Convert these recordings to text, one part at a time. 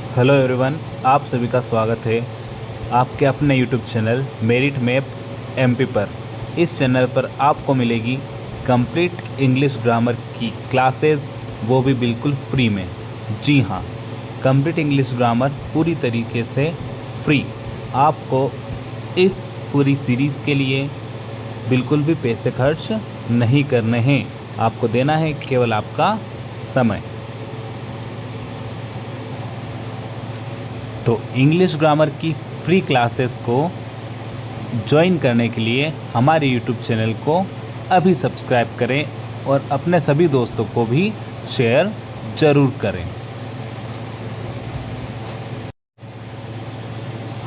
Hello everyone, आप सभी का स्वागत है आपके अपने YouTube channel merit map MP पर। इस चैनल पर आपको मिलेगी कंप्लीट इंग्लिश ग्रामर की क्लासेस, वो भी बिल्कुल फ्री में। जी हाँ, कंप्लीट इंग्लिश ग्रामर पूरी तरीके से फ्री। आपको इस पूरी सीरीज़ के लिए बिल्कुल भी पैसे खर्च नहीं करने हैं, आपको देना है केवल आपका समय। तो इंग्लिश ग्रामर की फ्री क्लासेस को ज्वाइन करने के लिए हमारे यूट्यूब चैनल को अभी सब्सक्राइब करें और अपने सभी दोस्तों को भी शेयर ज़रूर करें।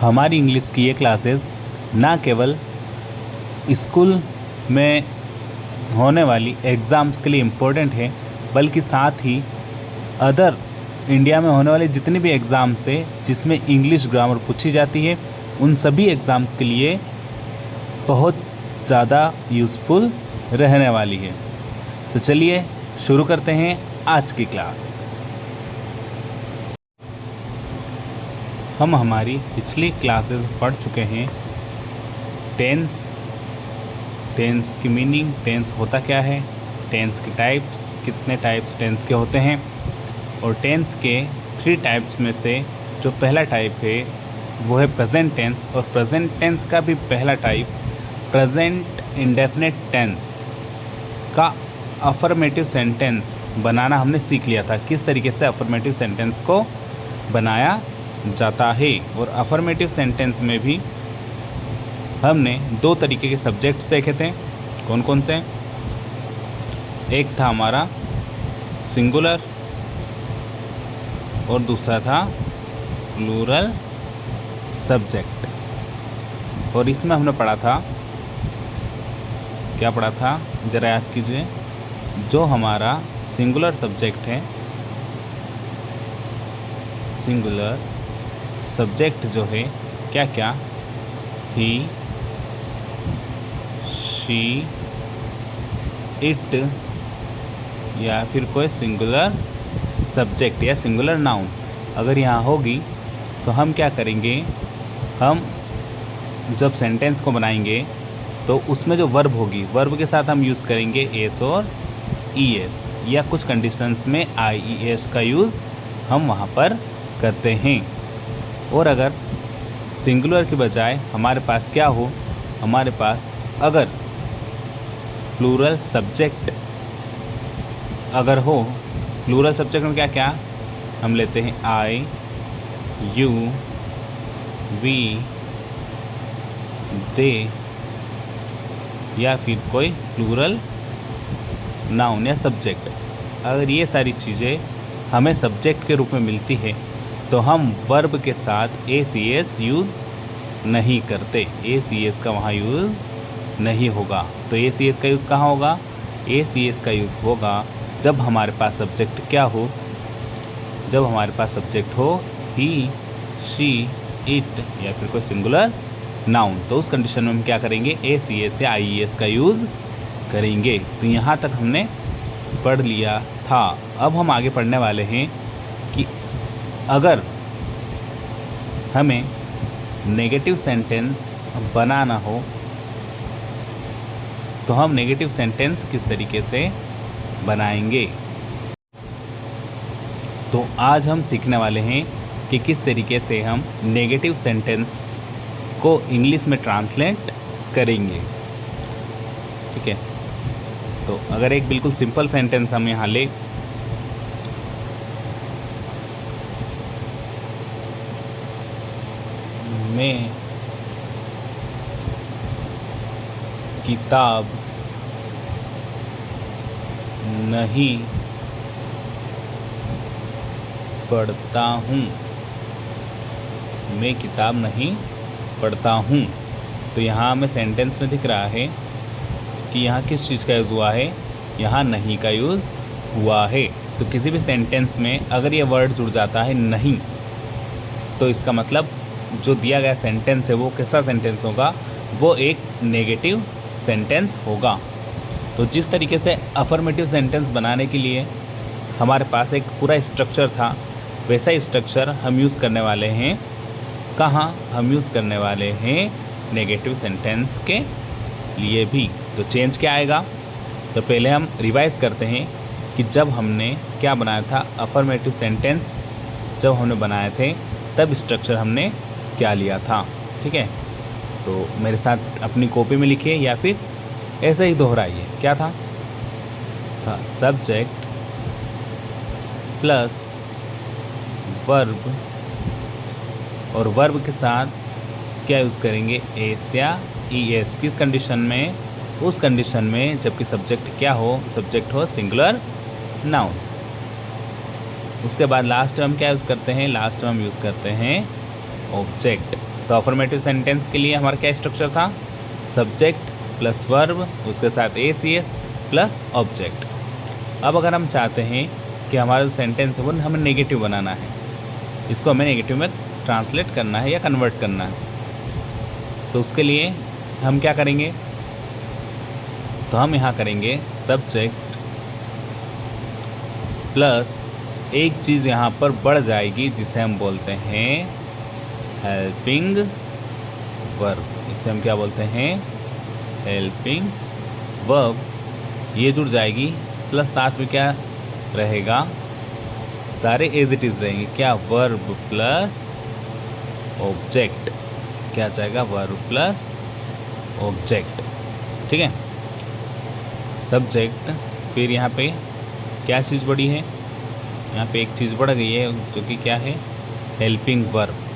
हमारी इंग्लिश की ये क्लासेस ना केवल स्कूल में होने वाली एग्ज़ाम्स के लिए इम्पोर्टेंट है, बल्कि साथ ही अदर इंडिया में होने वाले जितने भी एग्ज़ाम्स है जिसमें इंग्लिश ग्रामर पूछी जाती है, उन सभी एग्ज़ाम्स के लिए बहुत ज़्यादा यूज़फुल रहने वाली है। तो चलिए शुरू करते हैं आज की क्लास। हम हमारी पिछली क्लासेस पढ़ चुके हैं टेंस की मीनिंग, टेंस होता क्या है, टेंस के टाइप्स, कितने टाइप्स टेंस के होते हैं, और टेंस के 3 टाइप्स में से जो पहला टाइप है वो है प्रेजेंट टेंस। और प्रेजेंट टेंस का भी पहला टाइप प्रेजेंट इंडेफिनिट टेंस का अफर्मेटिव सेंटेंस बनाना हमने सीख लिया था, किस तरीके से अफर्मेटिव सेंटेंस को बनाया जाता है। और अफर्मेटिव सेंटेंस में भी हमने 2 तरीके के सब्जेक्ट्स देखे थे। कौन कौन से? एक था हमारा सिंगुलर और दूसरा था प्लूरल सब्जेक्ट। और इसमें हमने पढ़ा था, क्या पढ़ा था ज़रा याद कीजिए। जो हमारा सिंगुलर सब्जेक्ट है, सिंगुलर सब्जेक्ट जो है क्या क्या, ही, शी, इट, या फिर कोई सिंगुलर सब्जेक्ट या सिंगुलर नाउन अगर यहाँ होगी तो हम क्या करेंगे, हम जब सेंटेंस को बनाएंगे तो उसमें जो वर्ब होगी, वर्ब के साथ हम यूज़ करेंगे एस और ई एस, या कुछ कंडीशंस में आई ई एस का यूज़ हम वहाँ पर करते हैं। और अगर सिंगुलर के बजाय हमारे पास क्या हो, हमारे पास अगर प्लूरल सब्जेक्ट अगर हो, प्लूरल सब्जेक्ट में क्या क्या हम लेते हैं, आई, यू, वी, दे, या फिर कोई प्लूरल नाउन या सब्जेक्ट। अगर ये सारी चीज़ें हमें सब्जेक्ट के रूप में मिलती है तो हम वर्ब के साथ ए सी एस यूज़ नहीं करते, ए सी एस का वहाँ यूज़ नहीं होगा। तो ए सी एस का यूज़ कहाँ होगा? ए सी एस का यूज़ होगा जब हमारे पास सब्जेक्ट क्या हो, जब हमारे पास सब्जेक्ट हो ही, शी, इट, या फिर कोई सिंगुलर नाउन। तो उस कंडीशन में हम क्या करेंगे, ए सी एस या आई ई एस का यूज़ करेंगे। तो यहाँ तक हमने पढ़ लिया था। अब हम आगे पढ़ने वाले हैं कि अगर हमें नेगेटिव सेंटेंस बनाना हो तो हम नेगेटिव सेंटेंस किस तरीके से बनाएंगे। तो आज हम सीखने वाले हैं कि किस तरीके से हम नेगेटिव सेंटेंस को इंग्लिश में ट्रांसलेट करेंगे। ठीक है, तो अगर एक बिल्कुल सिंपल सेंटेंस हम यहाँ ले, मैं किताब नहीं पढ़ता हूँ, मैं किताब नहीं पढ़ता हूँ। तो यहाँ हमें सेंटेंस में दिख रहा है कि यहाँ किस चीज़ का यूज़ हुआ है, यहाँ नहीं का यूज़ हुआ है। तो किसी भी सेंटेंस में अगर ये वर्ड जुड़ जाता है नहीं, तो इसका मतलब जो दिया गया सेंटेंस है वो कैसा सेंटेंस होगा, वो एक नेगेटिव सेंटेंस होगा। तो जिस तरीके से अफर्मेटिव सेंटेंस बनाने के लिए हमारे पास एक पूरा स्ट्रक्चर था वैसा स्ट्रक्चर हम यूज़ करने वाले हैं कहाँ, हम यूज़ करने वाले हैं नेगेटिव सेंटेंस के लिए भी। तो चेंज क्या आएगा, तो पहले हम रिवाइज करते हैं कि जब हमने क्या बनाया था, अफर्मेटिव सेंटेंस जब हमने बनाए थे तब स्ट्रक्चर हमने क्या लिया था। ठीक है, तो मेरे साथ अपनी कॉपी में लिखिए या फिर ऐसे ही दोहराइए। क्या था सब्जेक्ट प्लस वर्ब, और वर्ब के साथ क्या यूज़ करेंगे, एस या ई एस। किस कंडीशन में, उस कंडीशन में जबकि सब्जेक्ट क्या हो, सब्जेक्ट हो सिंगुलर नाउन। उसके बाद लास्ट में हम क्या यूज़ करते हैं, लास्ट में हम यूज़ करते हैं ऑब्जेक्ट। तो अफर्मेटिव सेंटेंस के लिए हमारा क्या स्ट्रक्चर था, सब्जेक्ट प्लस वर्ब, उसके साथ ए सी एस प्लस ऑब्जेक्ट। अब अगर हम चाहते हैं कि हमारा जो सेंटेंस है वो हमें नेगेटिव बनाना है, इसको हमें नेगेटिव में ट्रांसलेट करना है या कन्वर्ट करना है, तो उसके लिए हम क्या करेंगे, तो हम यहाँ करेंगे सब्जेक्ट प्लस एक चीज़ यहाँ पर बढ़ जाएगी जिसे हम बोलते हैं हेल्पिंग वर्ब। इसे हम क्या बोलते हैं, हेल्पिंग वर्ब। ये जुड़ जाएगी, प्लस साथ में क्या रहेगा, सारे एज इट इज़ रहेंगे। क्या, वर्ब प्लस ऑब्जेक्ट, क्या जाएगा, वर्ब प्लस ऑब्जेक्ट। ठीक है, सब्जेक्ट, फिर यहाँ पे क्या चीज़ बढ़ी है, यहाँ पे एक चीज़ बढ़ गई है जो कि क्या है, हेल्पिंग वर्ब।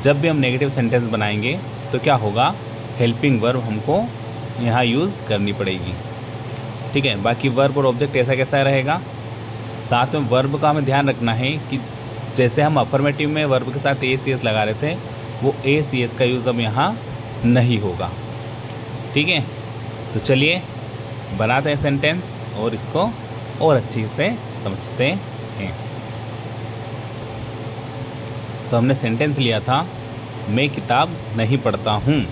जब भी हम नेगेटिव सेंटेंस बनाएंगे तो क्या होगा, हेल्पिंग वर्ब हमको यहाँ यूज़ करनी पड़ेगी। ठीक है, बाकी वर्ब और ऑब्जेक्ट ऐसा कैसा रहेगा, साथ में वर्ब का हमें ध्यान रखना है कि जैसे हम अफर्मेटिव में वर्ब के साथ ए सी एस लगा रहे थे, वो ए सी एस का यूज़ अब यहाँ नहीं होगा। ठीक है, तो चलिए बनाते हैं सेंटेंस और इसको और अच्छी से समझते हैं। तो हमने सेंटेंस लिया था, मैं किताब नहीं पढ़ता हूँ।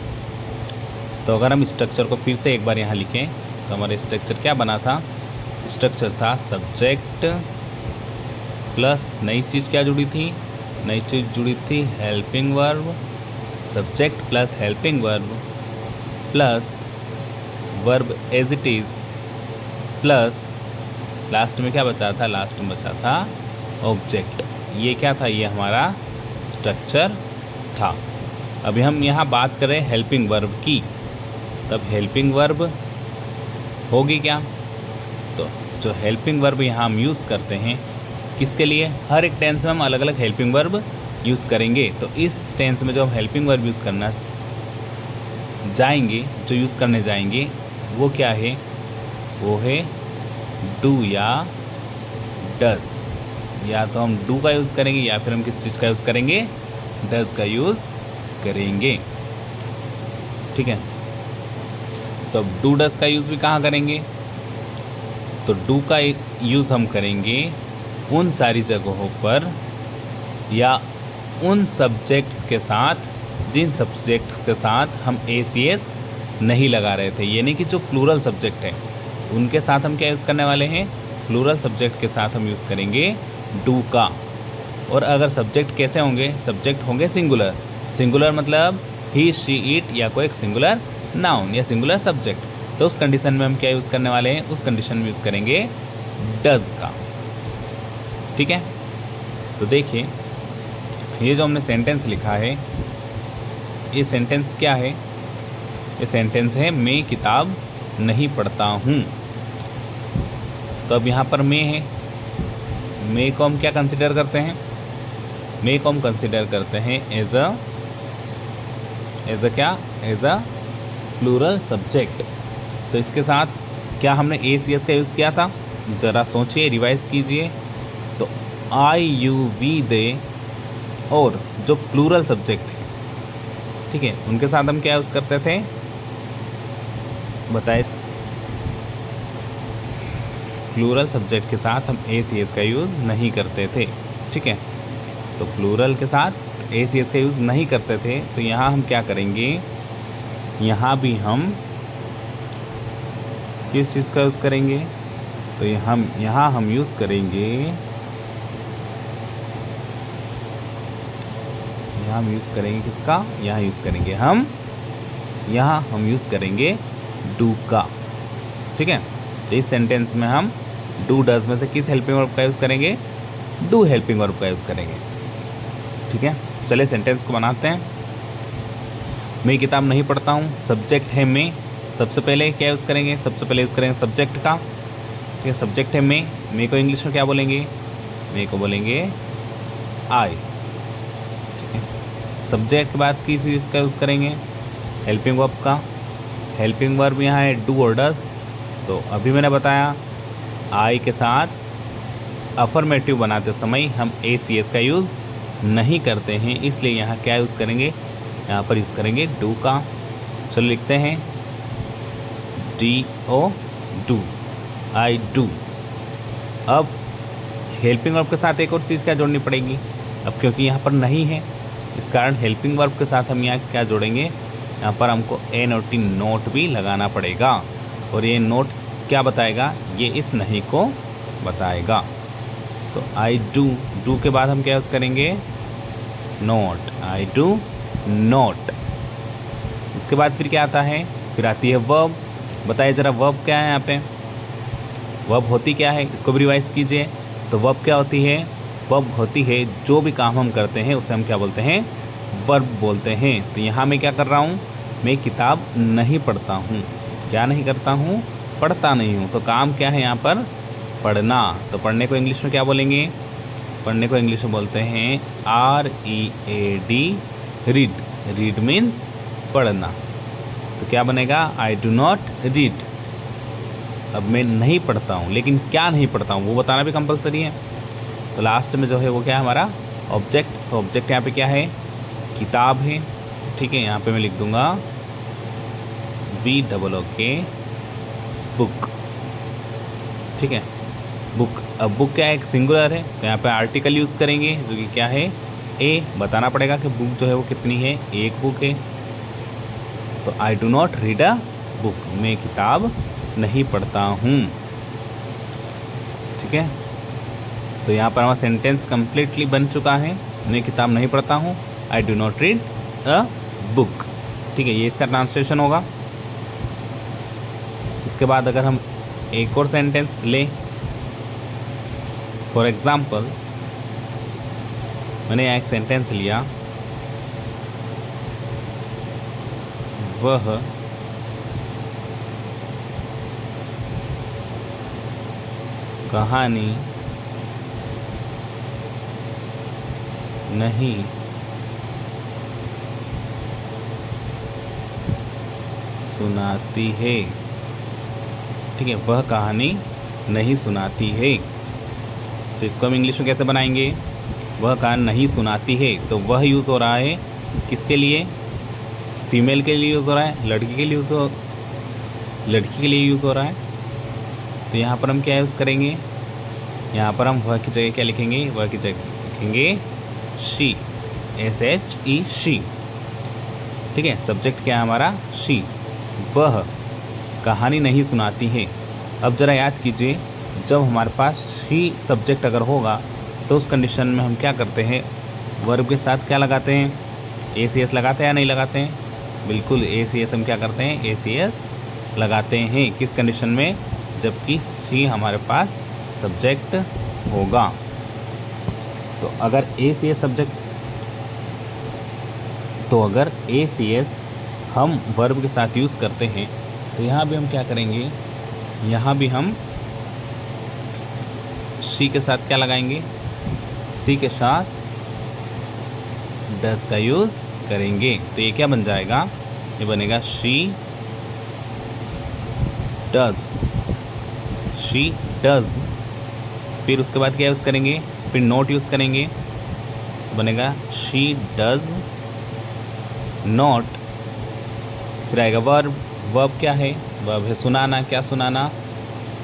तो अगर हम स्ट्रक्चर को फिर से एक बार यहाँ लिखें तो हमारा स्ट्रक्चर क्या बना था, स्ट्रक्चर था सब्जेक्ट प्लस नई चीज़ क्या जुड़ी थी, नई चीज़ जुड़ी थी helping verb, subject plus helping verb plus verb as it is plus last में क्या बचा था, लास्ट में बचा था ऑब्जेक्ट। ये क्या था, ये हमारा स्ट्रक्चर था। अभी हम यहाँ बात करें हेल्पिंग वर्ब की, तब हेल्पिंग वर्ब होगी क्या, तो जो हेल्पिंग वर्ब यहाँ हम यूज़ करते हैं किसके लिए, हर एक टेंस में हम अलग अलग हेल्पिंग वर्ब यूज़ करेंगे। तो इस टेंस में जो हम हेल्पिंग वर्ब यूज़ करना जाएंगे, जो यूज़ करने जाएंगे वो क्या है, वो है डू या डज। या तो हम डू का यूज़ करेंगे या फिर हम किस चीज़ का यूज़ करेंगे, डज का यूज़ करेंगे। ठीक है, तो अब डू डज का यूज़ भी कहाँ करेंगे, तो डू का यूज़ हम करेंगे उन सारी जगहों पर या उन सब्जेक्ट्स के साथ जिन सब्जेक्ट्स के साथ हम ए सी एस नहीं लगा रहे थे, यानी कि जो प्लूरल सब्जेक्ट है उनके साथ हम क्या यूज़ करने वाले हैं, प्लूरल सब्जेक्ट के साथ हम यूज़ करेंगे डू का। और अगर सब्जेक्ट कैसे होंगे, सब्जेक्ट होंगे सिंगुलर। सिंगुलर मतलब ही शी इट या कोई एक सिंगुलर नाउन या सिंगुलर सब्जेक्ट, तो उस कंडीशन में हम क्या यूज़ करने वाले हैं, उस कंडीशन में यूज़ करेंगे डज का। ठीक है, तो देखिए ये जो हमने सेंटेंस लिखा है, ये सेंटेंस क्या है, ये सेंटेंस है मैं किताब नहीं पढ़ता हूँ। तो अब यहाँ पर मैं है, मैं को हम क्या कंसिडर करते हैं, मैं को हम कंसिडर करते हैं एज अ क्या, एज अ प्लूरल सब्जेक्ट। तो इसके साथ क्या हमने ए सी एस का यूज़ किया था, ज़रा सोचिए, रिवाइज कीजिए। तो आई यू वी दे और जो प्लूरल सब्जेक्ट है, ठीक है, उनके साथ हम क्या यूज़ करते थे, बताए, प्लूरल सब्जेक्ट के साथ हम ए सी एस का यूज़ नहीं करते थे। ठीक है, तो प्लूरल के साथ ए सी एस का यूज़ नहीं करते थे, तो यहाँ हम क्या करेंगे, यहाँ भी हम किस चीज़ का यूज़ करेंगे, तो यहाँ हम यूज़ करेंगे यहाँ हम यूज़ करेंगे किसका, यहाँ यूज़ करेंगे हम, यहाँ हम यूज़ करेंगे डू का। ठीक है, तो इस सेंटेंस में हम डू डज में से किस हेल्पिंग वर्ब का यूज़ करेंगे, डू हेल्पिंग वर्ब का यूज़ करेंगे। ठीक है, चलिए सेंटेंस को बनाते हैं। मैं किताब नहीं पढ़ता हूँ, सब्जेक्ट है मैं, सबसे पहले क्या यूज़ करेंगे, सबसे पहले यूज़ करेंगे सब्जेक्ट का। ठीक है, सब्जेक्ट है मैं को इंग्लिश में क्या बोलेंगे, मैं को बोलेंगे आई। ठीक है, सब्जेक्ट के बाद किस चीज़ का यूज़ करेंगे, हेल्पिंग वर्ब का। हेल्पिंग वर्ब यहाँ है डू और डज। तो अभी मैंने बताया आई के साथ अफर्मेटिव बनाते समय हम ACS का यूज़ नहीं करते हैं, इसलिए यहाँ क्या यूज़ करेंगे, यहाँ पर यूज़ करेंगे डू का। चलो लिखते हैं DO डू, आई डू। अब हेल्पिंग वर्ब के साथ एक और चीज़ क्या जोड़नी पड़ेगी, अब क्योंकि यहाँ पर नहीं है इस कारण हेल्पिंग वर्ब के साथ हम यहाँ क्या जोड़ेंगे, यहाँ पर हमको NOT नोट भी लगाना पड़ेगा। और ये नोट क्या बताएगा, ये इस नहीं को बताएगा। तो आई डू के बाद हम क्या यूज़ करेंगे, नोट, आई डू नोट। इसके बाद फिर क्या आता है, फिर आती है वर्ब। बताइए ज़रा वर्ब क्या है, यहाँ पे वर्ब होती क्या है, इसको भी रिवाइज कीजिए। तो वर्ब क्या होती है, वर्ब होती है जो भी काम हम करते हैं उसे हम क्या बोलते हैं, वर्ब बोलते हैं। तो यहाँ मैं क्या कर रहा हूँ, मैं किताब नहीं पढ़ता हूँ, क्या नहीं करता हूँ, पढ़ता नहीं हूँ। तो काम क्या है यहाँ पर, पढ़ना। तो पढ़ने को इंग्लिश में क्या बोलेंगे, पढ़ने को इंग्लिश में बोलते हैं READ, रीड। रीड मीन्स पढ़ना। तो क्या बनेगा, आई डू नॉट रीड। अब मैं नहीं पढ़ता हूँ, लेकिन क्या नहीं पढ़ता हूँ वो बताना भी कंपलसरी है। तो लास्ट में जो है वो क्या है हमारा ऑब्जेक्ट। तो ऑब्जेक्ट यहाँ पे क्या है, किताब है। ठीक है, यहाँ पे मैं लिख दूँगा BOOK, बुक। ठीक है, बुक। अब बुक क्या है, एक सिंगुलर है, तो यहाँ पे आर्टिकल यूज़ करेंगे जो कि क्या है, ए। बताना पड़ेगा कि बुक जो है वो कितनी है, एक बुक है। तो I do not read a book, मैं किताब नहीं पढ़ता हूँ। ठीक है, तो यहाँ पर हमारा सेंटेंस कम्प्लीटली बन चुका है, मैं किताब नहीं पढ़ता हूँ, I do not read a book. ठीक है, ये इसका ट्रांसलेशन होगा। इसके बाद अगर हम एक और सेंटेंस लें, फॉर एग्ज़ाम्पल मैंने यहाँ एक सेंटेंस लिया, वह कहानी नहीं सुनाती है। ठीक है, वह कहानी नहीं सुनाती है। तो इसको हम इंग्लिश में कैसे बनाएंगे, वह कहानी नहीं सुनाती है। तो वह यूज़ हो रहा है किसके लिए, फीमेल के लिए यूज़ हो रहा है, लड़की के लिए यूज़ हो रहा है। तो यहाँ पर हम क्या यूज़ करेंगे, यहाँ पर हम वह की जगह क्या लिखेंगे, वह की जगह लिखेंगे शी, SHE शी। ठीक है, सब्जेक्ट क्या है हमारा, शी। वह कहानी नहीं सुनाती है। अब ज़रा याद कीजिए, जब हमारे पास शी सब्जेक्ट अगर होगा तो उस कंडीशन में हम क्या करते हैं, वर्ब के साथ क्या लगाते हैं, ACS लगाते हैं या नहीं लगाते हैं, बिल्कुल ACS हम क्या करते हैं, ACS लगाते हैं। किस कंडीशन में, जबकि शी हमारे पास सब्जेक्ट होगा। तो अगर ACS हम वर्ब के साथ यूज़ करते हैं, तो यहाँ भी हम क्या करेंगे, यहाँ भी हम शी के साथ क्या लगाएंगे, सी के साथ डज का यूज़ करेंगे। तो ये क्या बन जाएगा, ये बनेगा शी डज। फिर उसके बाद क्या यूज़ करेंगे, फिर नोट यूज़ करेंगे, तो बनेगा शी डज नॉट। फिर आएगा वर्ब क्या है, वर्ब है सुनाना। क्या सुनाना,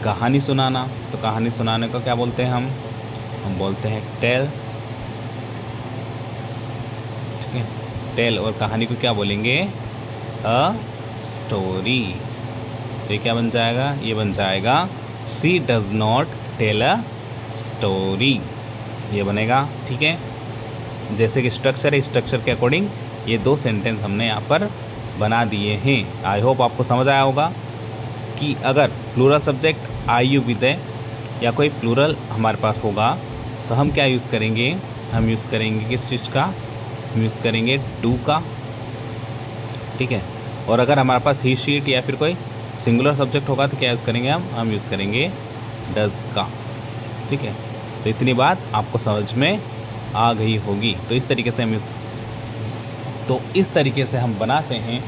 कहानी सुनाना। तो कहानी सुनाने को क्या बोलते हैं हम बोलते हैं टेल। ठीक है, टेल। और कहानी को क्या बोलेंगे, अ स्टोरी। तो ये क्या बन जाएगा, ये बन जाएगा she does not tell a story, ये बनेगा। ठीक है, जैसे कि स्ट्रक्चर है, स्ट्रक्चर के अकॉर्डिंग ये 2 सेंटेंस हमने यहाँ पर बना दिए हैं। आई होप आपको समझ आया होगा कि अगर plural subject I you with है या कोई प्लूरल हमारे पास होगा तो हम क्या यूज़ करेंगे, हम यूज़ करेंगे किस चीज़ का, हम यूज़ करेंगे डू का, ठीक है। और अगर हमारे पास ही शीट या फिर कोई सिंगुलर सब्जेक्ट होगा तो क्या यूज़ करेंगे, हम यूज़ करेंगे डज का, ठीक है। तो इतनी बात आपको समझ में आ गई होगी। तो इस तरीके से हम बनाते हैं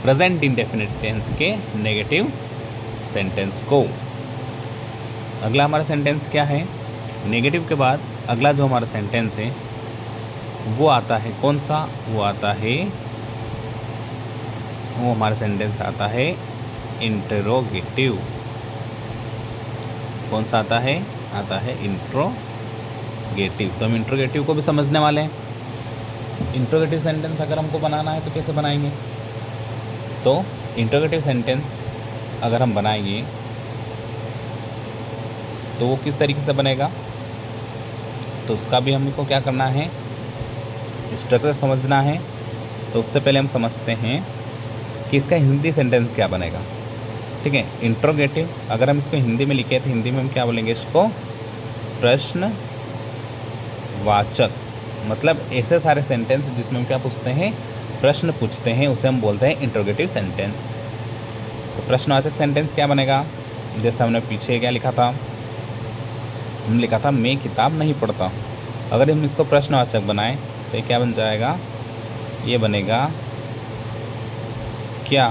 प्रेजेंट इंडेफिनिट टेंस के नेगेटिव सेंटेंस को। अगला हमारा सेंटेंस क्या है, नेगेटिव के बाद अगला जो हमारा सेंटेंस है वो आता है कौन सा, वो हमारा सेंटेंस आता है इंटरोगेटिव। कौन सा आता है इंट्रोगेटिव। तो हम इंट्रोगेटिव को भी समझने वाले हैं। इंट्रोगेटिव सेंटेंस अगर हमको बनाना है तो कैसे बनाएंगे, तो इंट्रोगेटिव सेंटेंस अगर हम बनाएंगे तो वो किस तरीके से बनेगा, तो उसका भी हमको क्या करना है, स्ट्रक्चर समझना है। तो उससे पहले हम समझते हैं कि इसका हिंदी सेंटेंस क्या बनेगा, ठीक है। इंट्रोगेटिव अगर हम इसको हिंदी में लिखे तो हिंदी में हम क्या बोलेंगे, इसको प्रश्नवाचक, मतलब ऐसे सारे सेंटेंस जिसमें हम क्या पूछते हैं, प्रश्न पूछते हैं, उसे हम बोलते हैं इंट्रोगेटिव सेंटेंस। तो प्रश्नवाचक सेंटेंस क्या बनेगा, जैसे हमने पीछे क्या लिखा था, हमने लिखा था मैं किताब नहीं पढ़ता। अगर हम इसको प्रश्नवाचक बनाएं तो ये क्या बन जाएगा, ये बनेगा क्या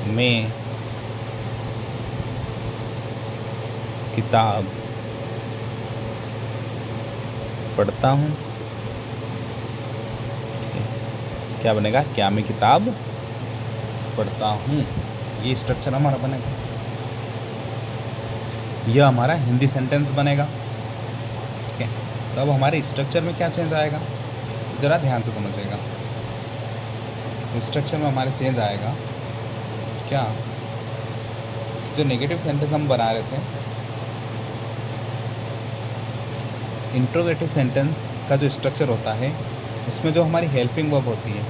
मैं किताब पढ़ता हूँ। क्या बनेगा, क्या मैं किताब पढ़ता हूँ। ये स्ट्रक्चर हमारा बनेगा, यह हमारा हिंदी सेंटेंस बनेगा, ठीक है। तो अब हमारे स्ट्रक्चर में क्या चेंज आएगा, ज़रा ध्यान से समझिएगा। स्ट्रक्चर में हमारे चेंज आएगा क्या, जो नेगेटिव सेंटेंस हम बना रहे थे, इंट्रोगेटिव सेंटेंस का जो स्ट्रक्चर होता है उसमें जो हमारी हेल्पिंग वर्ब होती है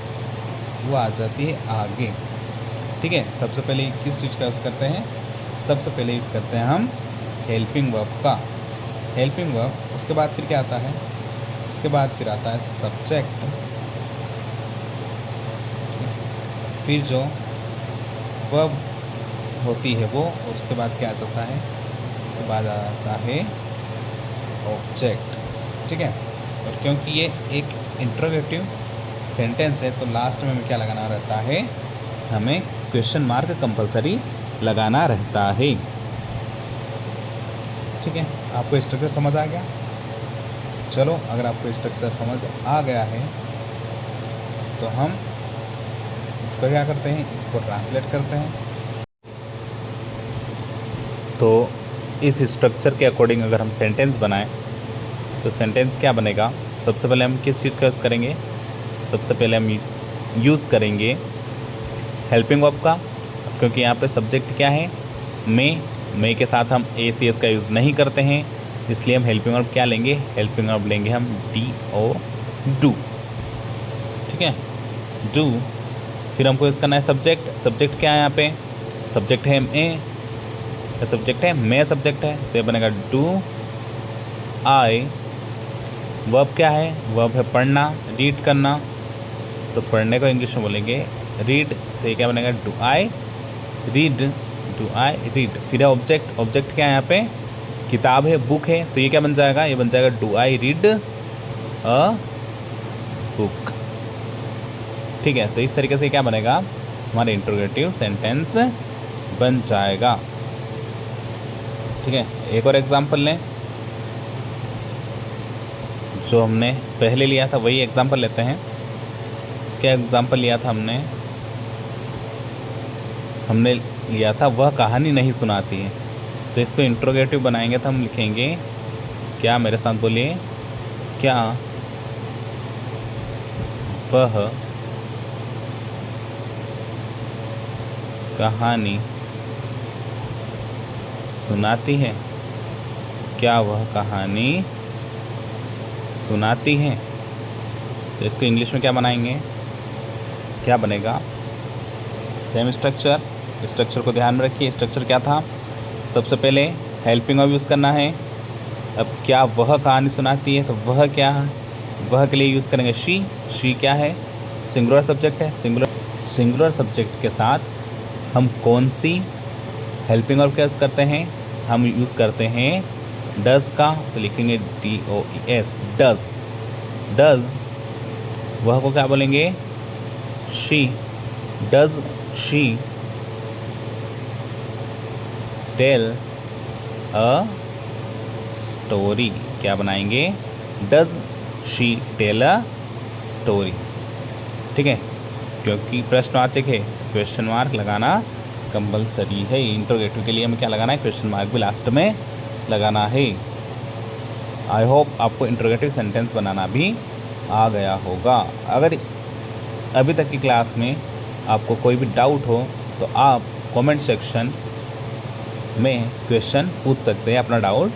वो आ जाती है आगे, ठीक है। सबसे पहले किस चीज़ का यूज़ करते हैं, सबसे पहले यूज़ करते हैं हम हेल्पिंग वर्ब का, हेल्पिंग वर्ब। उसके बाद फिर क्या आता है, उसके बाद फिर आता है सब्जेक्ट, फिर जो वर्ब होती है वो, और उसके बाद क्या आ जाता है, उसके बाद आता है ऑब्जेक्ट, ठीक है। और क्योंकि ये एक इंट्रोगेटिव सेंटेंस है तो लास्ट में हमें क्या लगाना रहता है, हमें क्वेश्चन मार्क कंपलसरी लगाना रहता है, ठीक है। आपको स्ट्रक्चर समझ आ गया। चलो अगर आपको स्ट्रक्चर समझ आ गया है तो हम इसको क्या करते हैं, इसको ट्रांसलेट करते हैं। तो इस स्ट्रक्चर के अकॉर्डिंग अगर हम सेंटेंस बनाएं तो सेंटेंस क्या बनेगा, सबसे पहले हम किस चीज़ का यूज़ करेंगे, सबसे पहले हम यूज़ करेंगे हेल्पिंग वर्ब का, क्योंकि यहाँ पे सब्जेक्ट क्या है, मैं के साथ हम ए सी एस का यूज़ नहीं करते हैं, इसलिए हम हेल्पिंग वर्ब क्या लेंगे, हेल्पिंग वर्ब लेंगे हम डू, ठीक है, डू। फिर हमको यूज़ करना है सब्जेक्ट क्या है यहाँ पे, सब्जेक्ट है सब्जेक्ट है मैं सब्जेक्ट है, तो ये बनेगा डू आई। वर्ब क्या है, वर्ब है पढ़ना, रीड करना, तो पढ़ने को इंग्लिश में बोलेंगे रीड, तो ये क्या बनेगा, डू आई रीड। फिर है ऑब्जेक्ट क्या है यहाँ पे, किताब है, बुक है, तो ये क्या बन जाएगा, ये बन जाएगा do I read a book, ठीक है। तो इस तरीके से क्या बनेगा, हमारा इंट्रोगेटिव सेंटेंस बन जाएगा, ठीक है। एक और एग्जांपल लें, जो हमने पहले लिया था वही एग्जांपल लेते हैं। क्या एग्जांपल लिया था हमने लिया था वह कहानी नहीं सुनाती है, तो इसको इंट्रोगेटिव बनाएंगे तो हम लिखेंगे क्या, मेरे साथ बोलिए, क्या वह कहानी सुनाती है, क्या वह कहानी सुनाती हैं। तो इसको इंग्लिश में क्या बनाएंगे, क्या बनेगा, सेम स्ट्रक्चर। स्ट्रक्चर को ध्यान में रखिए। स्ट्रक्चर क्या था, सबसे पहले हेल्पिंग वर्ब यूज़ करना है। अब क्या वह कहानी सुनाती है, तो वह क्या है, वह के लिए यूज़ करेंगे शी। शी क्या है, सिंगुलर सब्जेक्ट है। सिंगुलर सब्जेक्ट के साथ हम कौन सी हेल्पिंग वर्ब का यूज़ करते हैं, हम यूज़ करते हैं डज का। तो लिखेंगे DOES, डज। डज वह को क्या बोलेंगे, she. Does she tell a story, क्या बनाएंगे, does she tell a story. ठीक है, क्योंकि प्रश्नवाचक है, क्वेश्चन मार्क लगाना कंपलसरी है। इंटरोगेटिव के लिए हमें क्या लगाना है, क्वेश्चन मार्क भी लास्ट में लगाना है। आई होप आपको इंटरोगेटिव सेंटेंस बनाना भी आ गया होगा। अगर अभी तक की क्लास में आपको कोई भी डाउट हो तो आप कमेंट सेक्शन में क्वेश्चन पूछ सकते हैं, अपना डाउट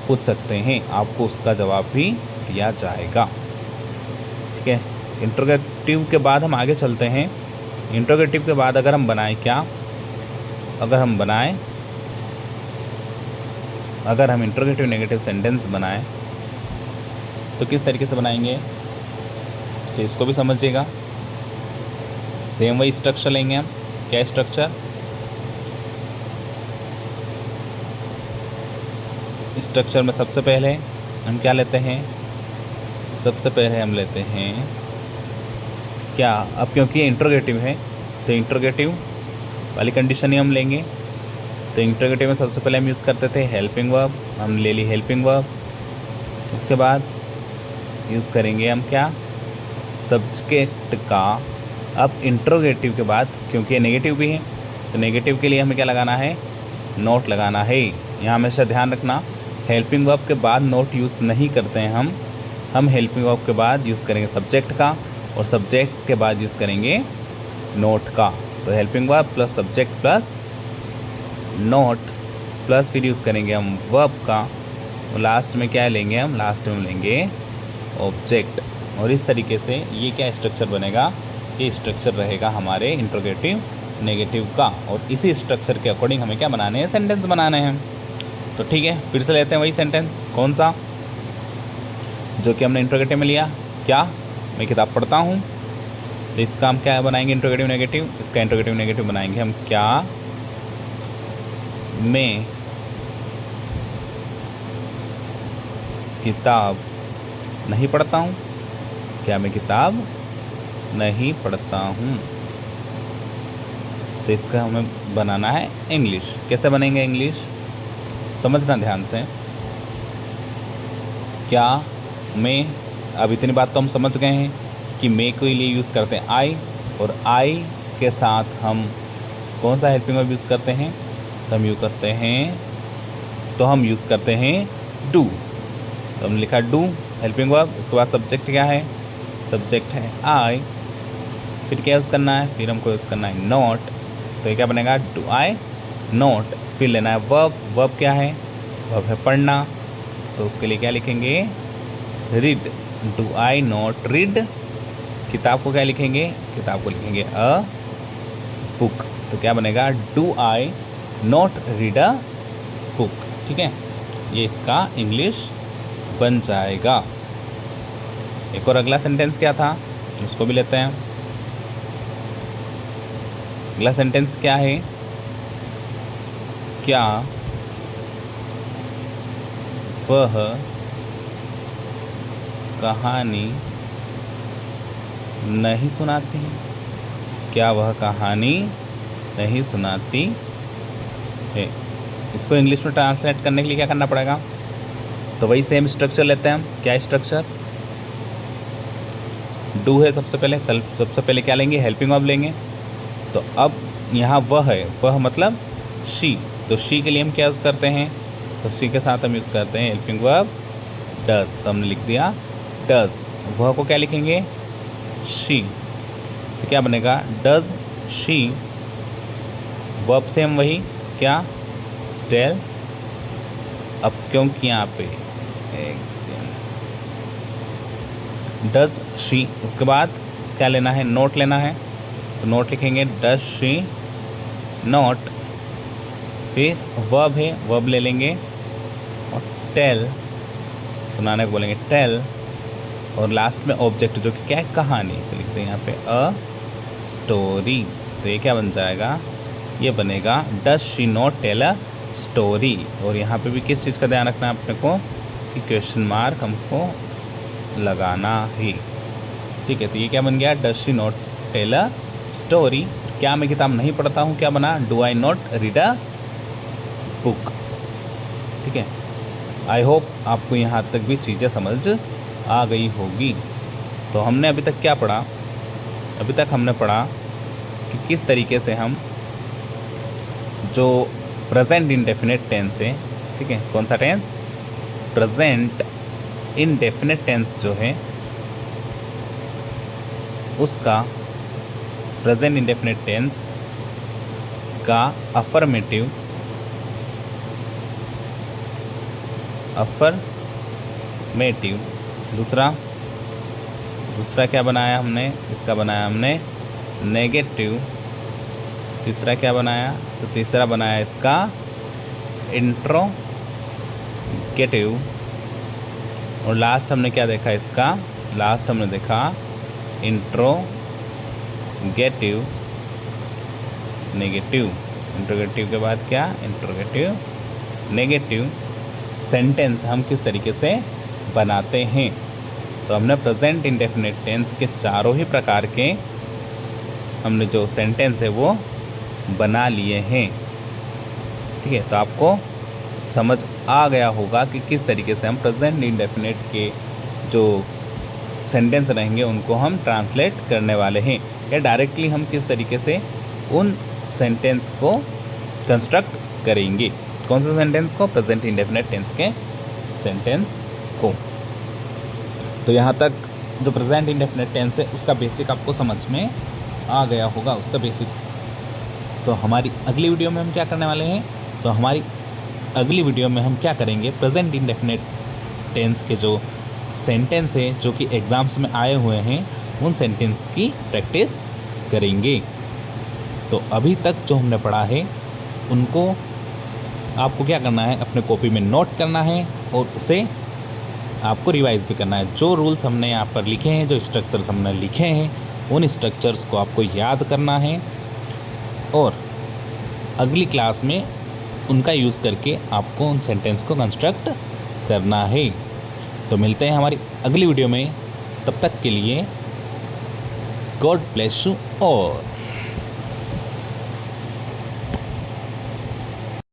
पूछ सकते हैं, आपको उसका जवाब भी दिया जाएगा। ठीक है, इंटरोगेटिव के बाद हम आगे चलते हैं। इंटरोगेटिव के बाद अगर हम बनाएं क्या, अगर हम इंटरोगेटिव नेगेटिव सेंटेंस बनाएं तो किस तरीके से बनाएंगे, तो इसको भी समझिएगा। सेम वही स्ट्रक्चर लेंगे हम। क्या स्ट्रक्चर, स्ट्रक्चर में सबसे पहले हम क्या लेते हैं, सबसे पहले हम लेते हैं क्या, अब क्योंकि इंटरोगेटिव है तो इंटरोगेटिव वाली कंडीशन ही हम लेंगे। तो इंटरोगेटिव में सबसे पहले हम यूज़ करते थे हेल्पिंग वर्ब, हम ले ली हेल्पिंग वर्ब। उसके बाद यूज़ करेंगे हम क्या, सब्जेक्ट का। अब इंटरोगेटिव के बाद क्योंकि ये नेगेटिव भी है तो नेगेटिव के लिए हमें क्या लगाना है, नोट लगाना है। यहाँ हमेशा ध्यान रखना, हेल्पिंग वर्ब के बाद नोट यूज़ नहीं करते हैं हम हेल्पिंग वर्ब के बाद यूज़ करेंगे सब्जेक्ट का, और सब्जेक्ट के बाद यूज़ करेंगे नोट का। तो helping verb plus subject plus note plus फिर यूज़ करेंगे हम वर्ब का, और लास्ट में क्या लेंगे हम, लास्ट में लेंगे ऑब्जेक्ट। और इस तरीके से ये क्या स्ट्रक्चर बनेगा, ये स्ट्रक्चर रहेगा हमारे इंटरोगेटिव नेगेटिव का। और इसी स्ट्रक्चर के अकॉर्डिंग हमें क्या बनाने हैं, सेंटेंस बनाने हैं। तो ठीक है, फिर से लेते हैं वही सेंटेंस, कौन सा, जो कि हमने इंटरोगेटिव में लिया। क्या, मैं किताब पढ़ता हूँ, तो इसका हम क्या बनाएंगे, इंटरोगेटिव नेगेटिव। इसका इंटरोगेटिव नेगेटिव बनाएंगे हम क्या, मैं किताब नहीं पढ़ता हूँ। क्या मैं किताब नहीं पढ़ता हूँ। तो इसका हमें बनाना है इंग्लिश। कैसे बनेंगे इंग्लिश, समझना ध्यान से। क्या मैं, अब इतनी बात तो हम समझ गए हैं कि मैं के लिए यूज़ करते हैं आई, और आई के साथ हम कौन सा हेल्पिंग वर्ब यूज़ करते हैं, तो हम यूज़ करते हैं डू। तो हमने लिखा डू हेल्पिंग वर्ब। उसके बाद सब्जेक्ट क्या है, सब्जेक्ट है आई। फिर क्या यूज़ करना है, फिर हमको यूज़ करना है नोट। तो ये क्या बनेगा, डू आई नोट। फिर लेना है वर्ब। वर्ब क्या है, वर्ब है पढ़ना। तो उसके लिए क्या लिखेंगे, read. Do I note read. किताब को क्या लिखेंगे, किताब को लिखेंगे अ बुक। तो क्या बनेगा, do I note read a book. ठीक है, ये इसका इंग्लिश बन जाएगा। एक और अगला सेंटेंस क्या था, उसको भी लेते हैं। अगला सेंटेंस क्या है, क्या वह कहानी नहीं सुनाती है। क्या वह कहानी नहीं सुनाती है। इसको इंग्लिश में ट्रांसलेट करने के लिए क्या करना पड़ेगा, तो वही सेम स्ट्रक्चर लेते हैं हम। क्या स्ट्रक्चर, डू है सबसे पहले, सबसे पहले क्या लेंगे, हेल्पिंग वर्ब लेंगे। तो अब यहाँ वह है, वह मतलब शी। तो शी के लिए हम क्या यूज़ करते हैं, तो शी के साथ हम यूज़ करते हैं हेल्पिंग वर्ब डज। तो हमने लिख दिया डज। वह को क्या लिखेंगे, शी। तो क्या बनेगा, डज शी। वर्ब सेम वही, क्या, टेल। अब क्योंकि यहाँ पे डज शी, उसके बाद क्या लेना है, नोट लेना है, तो नोट लिखेंगे डज शी नोट, फिर वर्ब है, वर्ब ले लेंगे, और टेल, सुनाने को बोलेंगे टेल, और लास्ट में ऑब्जेक्ट जो कि क्या है, कहानी, तो लिखते हैं यहाँ पे अ स्टोरी। तो ये क्या बन जाएगा, ये बनेगा does she not tell a story. और यहाँ पे भी किस चीज़ का ध्यान रखना है अपने को कि क्वेश्चन मार्क हमको लगाना ही, ठीक है। तो ये क्या बन गया, does she not tell a story. क्या मैं किताब नहीं पढ़ता हूँ, क्या बना, do I not read a book, ठीक है। आई होप आपको यहाँ तक भी चीज़ें समझ आ गई होगी। तो हमने अभी तक क्या पढ़ा, अभी तक हमने पढ़ा कि किस तरीके से हम जो प्रेजेंट इंडेफिनिट टेंस है, ठीक है, कौन सा टेंस, प्रेजेंट इंडेफिनिट टेंस जो है उसका, प्रेजेंट इंडेफिनिट टेंस का अफर्मेटिव, दूसरा क्या बनाया हमने, इसका बनाया हमने नेगेटिव, तीसरा क्या बनाया, तो तीसरा बनाया इसका इंट्रोगेटिव, और लास्ट हमने क्या देखा इसका, लास्ट हमने देखा इंट्रोगेटिव नेगेटिव। इंट्रोगेटिव के बाद क्या, इंट्रोगेटिव नेगेटिव सेंटेंस हम किस तरीके से बनाते हैं। तो हमने प्रेजेंट इंडेफिनिट टेंस के चारों ही प्रकार के हमने जो सेंटेंस है वो बना लिए हैं, ठीक है। तो आपको समझ आ गया होगा कि किस तरीके से हम प्रेजेंट इंडेफिनिट के जो सेंटेंस रहेंगे उनको हम ट्रांसलेट करने वाले हैं, या डायरेक्टली हम किस तरीके से उन सेंटेंस को कंस्ट्रक्ट करेंगे। कौन से सेंटेंस को, प्रेजेंट इंडेफिनिट टेंस के सेंटेंस को। तो यहाँ तक जो प्रेजेंट इंडेफिनिट टेंस है उसका बेसिक आपको समझ में आ गया होगा, उसका बेसिक। तो हमारी अगली वीडियो में हम क्या करने वाले हैं, तो हमारी अगली वीडियो में हम क्या करेंगे, प्रेजेंट इंडेफिनिट टेंस के जो सेंटेंस है जो कि एग्ज़ाम्स में आए हुए हैं उन सेंटेंस की प्रैक्टिस करेंगे। तो अभी तक जो हमने पढ़ा है उनको आपको क्या करना है, अपने कॉपी में नोट करना है और उसे आपको रिवाइज भी करना है। जो रूल्स हमने यहाँ पर लिखे हैं, जो स्ट्रक्चर्स हमने लिखे हैं, उन स्ट्रक्चर्स को आपको याद करना है और अगली क्लास में उनका यूज़ करके आपको उन सेंटेंस को कंस्ट्रक्ट करना है। तो मिलते हैं हमारी अगली वीडियो में, तब तक के लिए गॉड ब्लेस यू ऑल।